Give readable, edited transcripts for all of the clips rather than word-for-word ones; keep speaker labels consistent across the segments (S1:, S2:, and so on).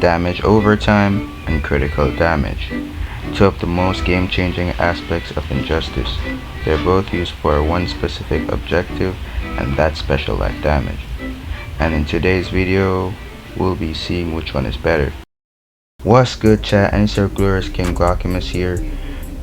S1: damage over time, and critical damage. Two of the most game-changing aspects of Injustice. They're both used for one specific objective, and that's special life damage. And in today's video, we'll be seeing which one is better. What's good, chat? And it's your glorious King Glockimus here.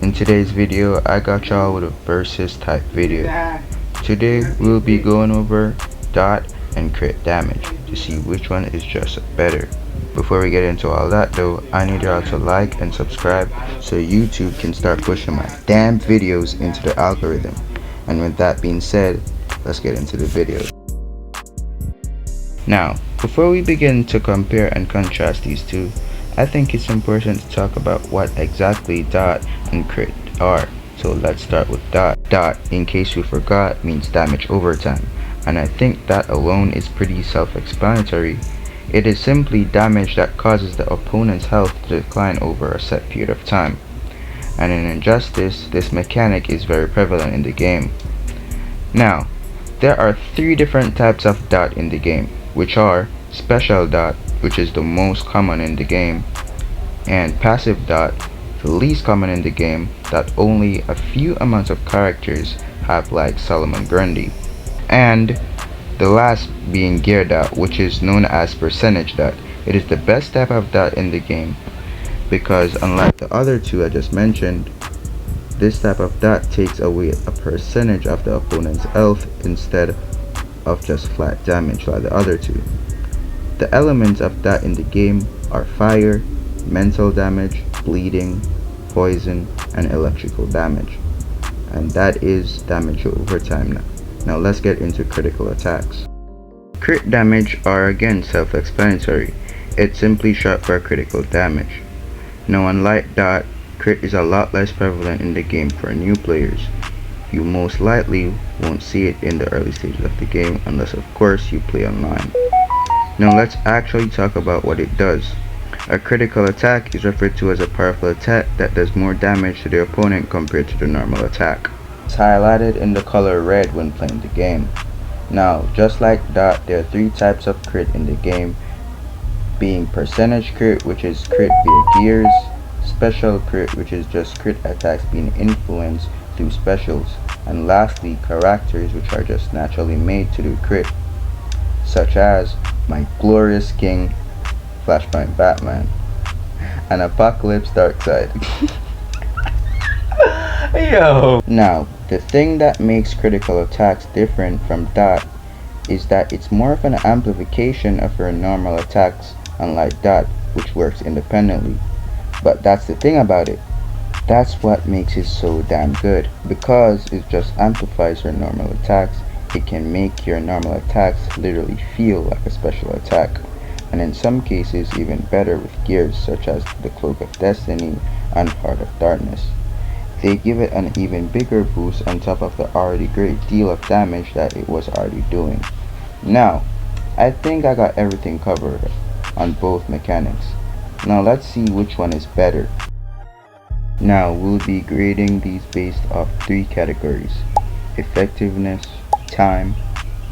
S1: In today's video, I got y'all with a versus type video. Today, we'll be going over dot and crit damage to see which one is just better. Before we get into all that though, I need y'all to like and subscribe so YouTube can start pushing my damn videos into the algorithm. And with that being said, let's get into the video. Now, before we begin to compare and contrast these two, I think it's important to talk about what exactly dot and crit are. So let's start with dot. Dot, in case you forgot, means damage over time, and I think that alone is pretty self-explanatory. It is simply damage that causes the opponent's health to decline over a set period of time. And in Injustice, this mechanic is very prevalent in the game. Now, there are three different types of dot in the game, which are special dot, which is the most common in the game, and passive dot, the least common in the game, that only a few amounts of characters have, like Solomon Grundy, and the last being gear dot, which is known as percentage dot. It is the best type of dot in the game because unlike the other two I just mentioned, this type of dot takes away a percentage of the opponent's health instead of just flat damage like the other two. The elements of dot in the game are fire, mental damage, bleeding, poison, and electrical damage, and that is damage over time. Now let's get into critical attacks. Crit damage are again self-explanatory. It's simply short for critical damage. Now unlike dot, crit is a lot less prevalent in the game for new players. You most likely won't see it in the early stages of the game unless of course you play online. Now let's actually talk about what it does. A critical attack is referred to as a powerful attack that does more damage to the opponent compared to the normal attack. It's highlighted in the color red when playing the game. Now, just like dot, there are three types of crit in the game, being percentage crit, which is crit via gears, special crit, which is just crit attacks being influenced through specials, and lastly, characters, which are just naturally made to do crit, such as my glorious King, Flashpoint Batman, and Apocalypse Darkseid. Yo! Now, the thing that makes critical attacks different from dot is that it's more of an amplification of your normal attacks, unlike dot, which works independently. But that's the thing about it. That's what makes it so damn good. Because it just amplifies your normal attacks, it can make your normal attacks literally feel like a special attack, and in some cases even better with gears such as the Cloak of Destiny and Heart of Darkness. They give it an even bigger boost on top of the already great deal of damage that it was already doing. Now, I think I got everything covered on both mechanics. Now let's see which one is better. Now we'll be grading these based off three categories: effectiveness, time,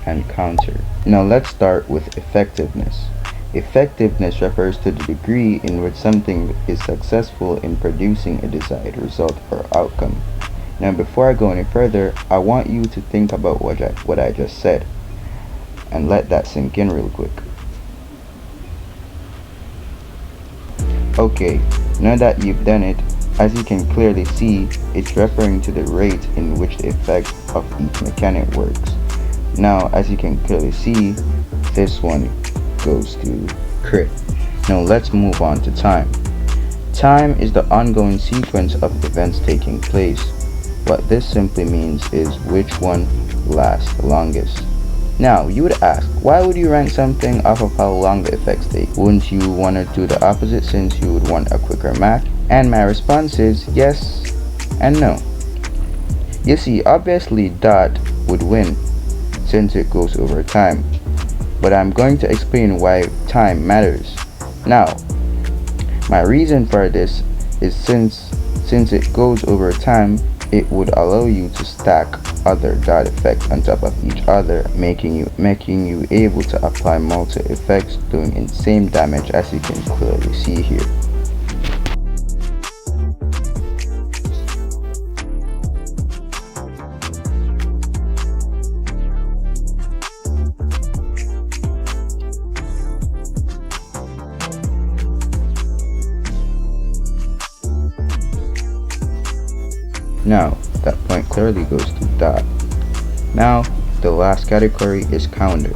S1: and counter. Now let's start with effectiveness. Effectiveness refers to the degree in which something is successful in producing a desired result or outcome. Now before I go any further, I want you to think about what I just said and let that sink in real quick. Okay, now that you've done it, as you can clearly see, it's referring to the rate in which the effect of each mechanic works. Now as you can clearly see, this one goes to crit. Now let's move on to time. Time is the ongoing sequence of events taking place. What this simply means is which one lasts the longest. Now you would ask, why would you rank something off of how long the effects take? Wouldn't you want to do the opposite since you would want a quicker math? And my response is yes and no. You see, obviously dot would win since it goes over time, but I'm going to explain why time matters. Now, my reason for this is since it goes over time, It would allow you to stack other dot effects on top of each other, making you able to apply multi effects doing insane damage, as you can clearly see here. Now, that point clearly goes to dot. Now, the last category is counter.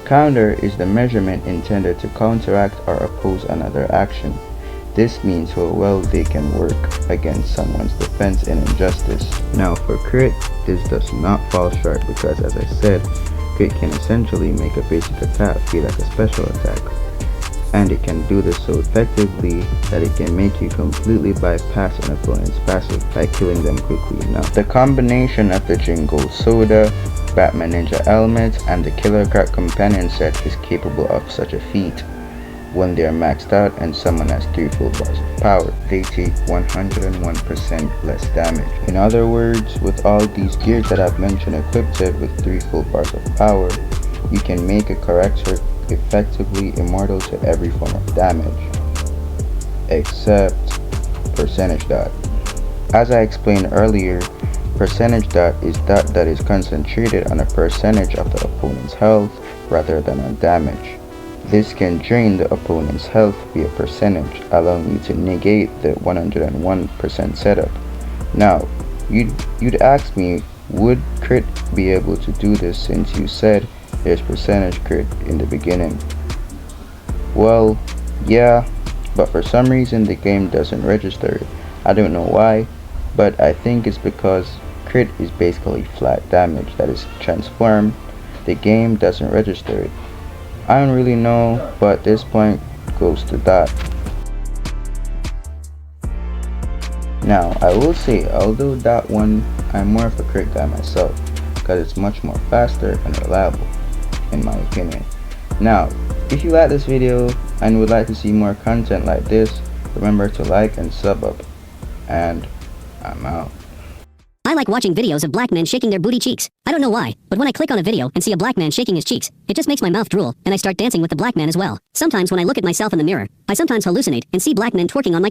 S1: Counter is the measurement intended to counteract or oppose another action. This means how well they can work against someone's defense and injustice. Now for crit, this does not fall short because, as I said, crit can essentially make a basic attack feel like a special attack. And it can do this so effectively that it can make you completely bypass an opponent's passive by killing them quickly enough. The combination of the Jingle Soda, Batman Ninja Helmet, and the Killer Crack Companion set is capable of such a feat. When they are maxed out and someone has 3 full bars of power, they take 101% less damage. In other words, with all these gears that I've mentioned equipped with 3 full bars of power, you can make a character effectively immortal to every form of damage, except percentage dot. As I explained earlier, percentage dot is dot that is concentrated on a percentage of the opponent's health rather than on damage. This can drain the opponent's health via percentage, allowing you to negate the 101% setup. Now, you'd ask me, would crit be able to do this since you said there's percentage crit in the beginning? Well, yeah, but for some reason the game doesn't register it. I don't know why, but I think it's because crit is basically flat damage that is transformed. The game doesn't register it. I don't really know, but this point goes to dot. Now, I will say, although dot 1, I'm more of a crit guy myself, because it's much more faster and reliable, in my opinion. Now, if you like this video and would like to see more content like this, remember to like and sub up. And I'm out.
S2: I like watching videos of black men shaking their booty cheeks. I don't know why, but when I click on a video and see a black man shaking his cheeks, it just makes my mouth drool, and I start dancing with the black man as well. Sometimes when I look at myself in the mirror, I sometimes hallucinate and see black men twerking on my couch.